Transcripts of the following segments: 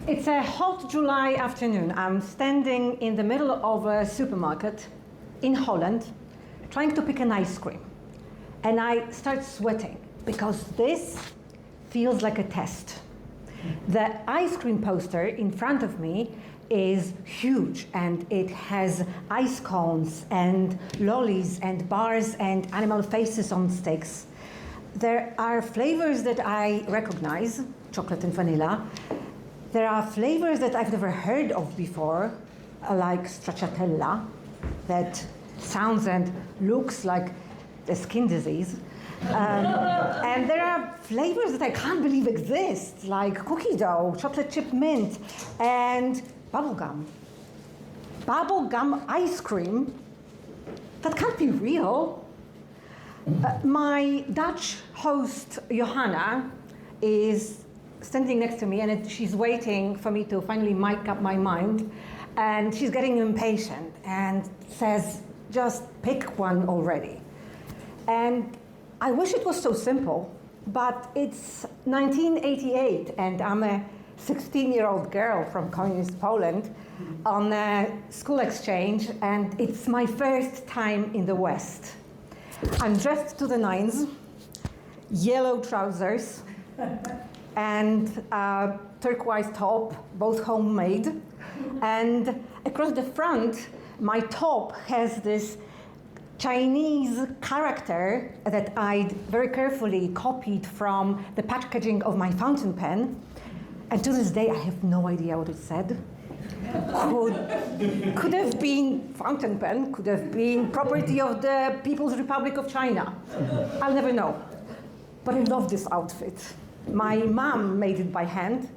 It's a hot July afternoon. I'm standing in the middle of a supermarket in Holland, trying to pick an ice cream. And I start sweating because this feels like a test. The ice cream poster in front of me is huge, and it has ice cones and lollies and bars and animal faces on sticks. There are flavors that I recognize, chocolate and vanilla. There are flavors that I've never heard of before, like stracciatella, that sounds and looks like a skin disease. And there are flavors that I can't believe exist, like cookie dough, chocolate chip mint, and bubblegum. Bubblegum ice cream? That can't be real. My Dutch host, Johanna, is standing next to me, and she's waiting for me to finally make up my mind. And she's getting impatient and says, just pick one already. And I wish it was so simple, but it's 1988, and I'm a 16-year-old girl from communist Poland on a school exchange, and it's my first time in the West. I'm dressed to the nines, yellow trousers, and a turquoise top, both homemade. And across the front, my top has this Chinese character that I very carefully copied from the packaging of my fountain pen. And to this day, I have no idea what it said. Could have been fountain pen, could have been property of the People's Republic of China. I'll never know. But I love this outfit. My mom made it by hand,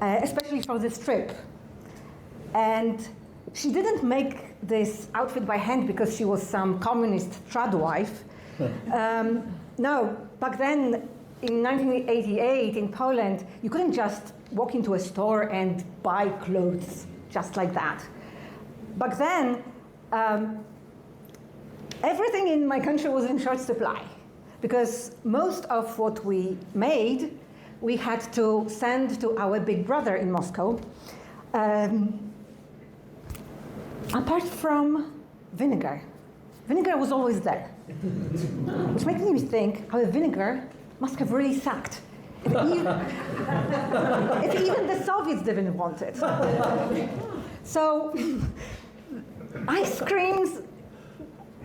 especially for this trip. And she didn't make this outfit by hand because she was some communist tradwife. No, back then, in 1988 in Poland, you couldn't just walk into a store and buy clothes just like that. Back then, everything in my country was in short supply because most of what we made, we had to send to our big brother in Moscow. Apart from vinegar. Vinegar was always there, which makes me think how the vinegar must have really sucked if even the Soviets didn't want it. So ice cream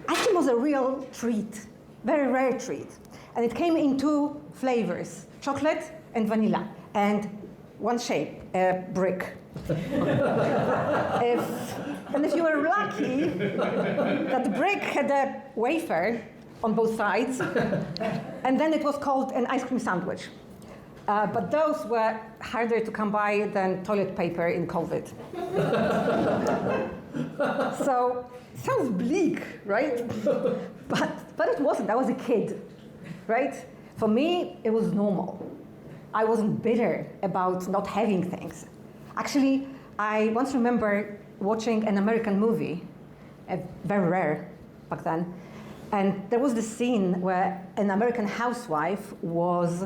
was a real treat, very rare treat. And it came in two flavors, chocolate and vanilla, and one shape, a brick. And if you were lucky, that brick had a wafer on both sides, and then it was called an ice cream sandwich. But those were harder to come by than toilet paper in COVID. So, it sounds bleak, right? But it wasn't. I was a kid, right? For me, it was normal. I wasn't bitter about not having things. Actually, I once remember watching an American movie, very rare back then, and there was this scene where an American housewife was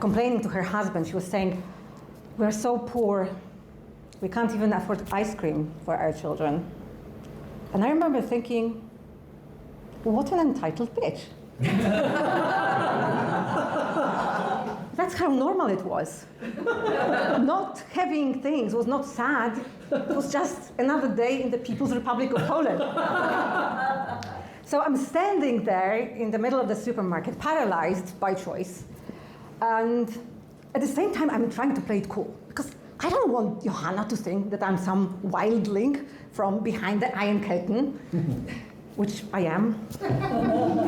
complaining to her husband. She was saying, "We're so poor, we can't even afford ice cream for our children." And I remember thinking, what an entitled bitch. That's how normal it was. Not having things was not sad. It was just another day in the People's Republic of Poland. So I'm standing there in the middle of the supermarket, paralyzed by choice. And at the same time, I'm trying to play it cool. Because I don't want Johanna to think that I'm some wildling from behind the Iron Curtain, which I am.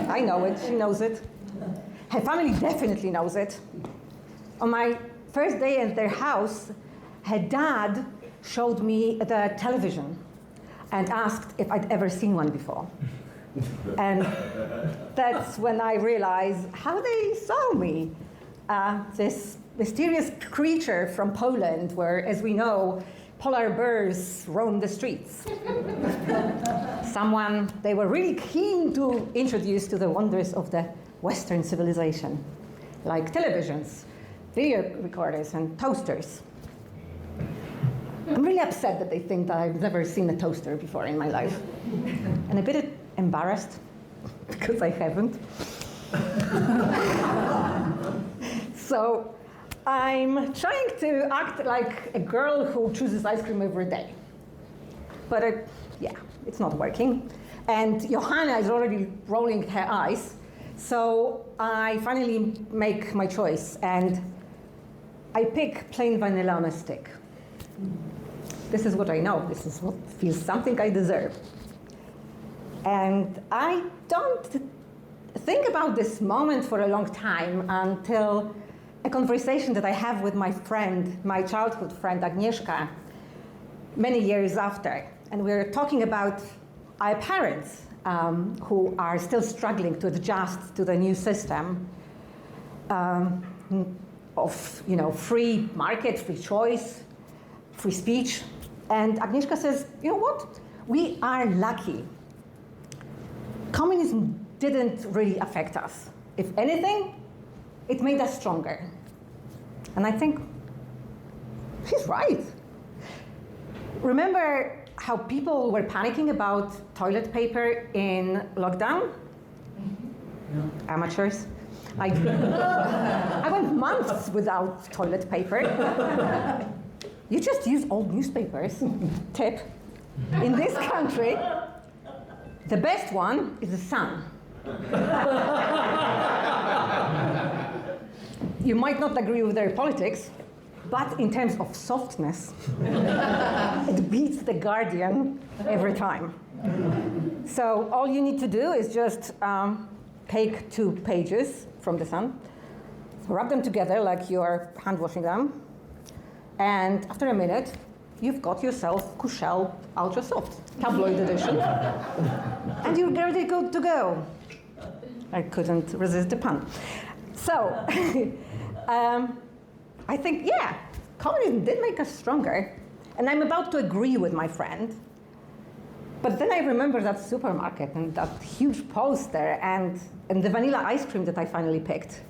I know it, she knows it. Her family definitely knows it. On my first day at their house, her dad showed me the television and asked if I'd ever seen one before. And that's when I realized how they saw me. This mysterious creature from Poland, where, as we know, polar bears roam the streets. Someone they were really keen to introduce to the wonders of the Western civilization, like televisions, video recorders, and toasters. I'm really upset that they think that I've never seen a toaster before in my life. And a bit embarrassed, because I haven't. So I'm trying to act like a girl who chooses ice cream every day. But yeah, it's not working. And Johanna is already rolling her eyes. So I finally make my choice, and I pick plain vanilla on a stick. This is what I know. This is what feels something I deserve. And I don't think about this moment for a long time until a conversation that I have with my friend, my childhood friend, Agnieszka, many years after. And we're talking about our parents who are still struggling to adjust to the new system of free market, free choice, free speech. And Agnieszka says, you know what? We are lucky. Communism didn't really affect us. If anything, it made us stronger. And I think, she's right. Remember how people were panicking about toilet paper in lockdown? Yeah. Amateurs. I went months without toilet paper. You just use old newspapers. Tip. In this country, the best one is the Sun. You might not agree with their politics, but in terms of softness, it beats the Guardian every time. So all you need to do is just take 2 pages from the Sun, rub them together like you're hand washing them, and after a minute, you've got yourself Kushel Ultra Soft, tabloid edition, and you're ready to go. I couldn't resist the pun. So, I think, yeah, communism did make us stronger, and I'm about to agree with my friend. But then I remember that supermarket and that huge poster and the vanilla ice cream that I finally picked.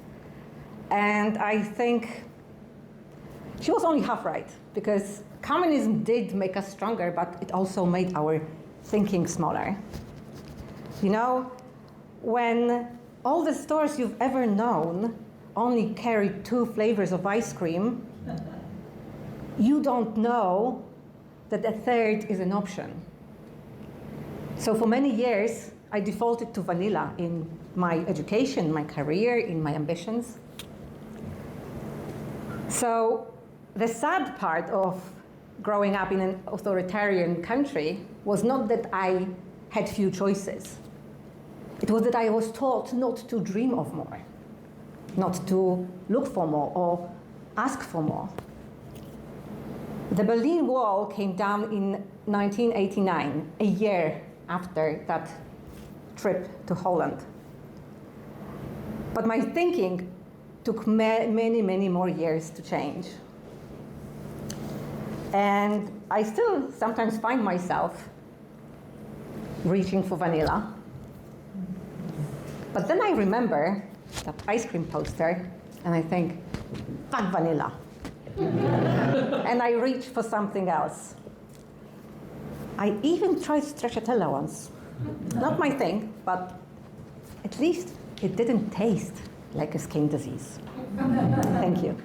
And I think she was only half right, because communism did make us stronger, but it also made our thinking smaller. You know, when all the stores you've ever known only carry 2 flavors of ice cream, you don't know that a third is an option. So for many years, I defaulted to vanilla in my education, my career, in my ambitions. So the sad part of growing up in an authoritarian country was not that I had few choices. It was that I was taught not to dream of more, not to look for more or ask for more. The Berlin Wall came down in 1989, a year after that trip to Holland. But my thinking took many, many more years to change. And I still sometimes find myself reaching for vanilla. But then I remember that ice cream poster, and I think, fuck vanilla. And I reach for something else. I even tried stracciatella once. Not my thing, but at least it didn't taste like a skin disease. Thank you.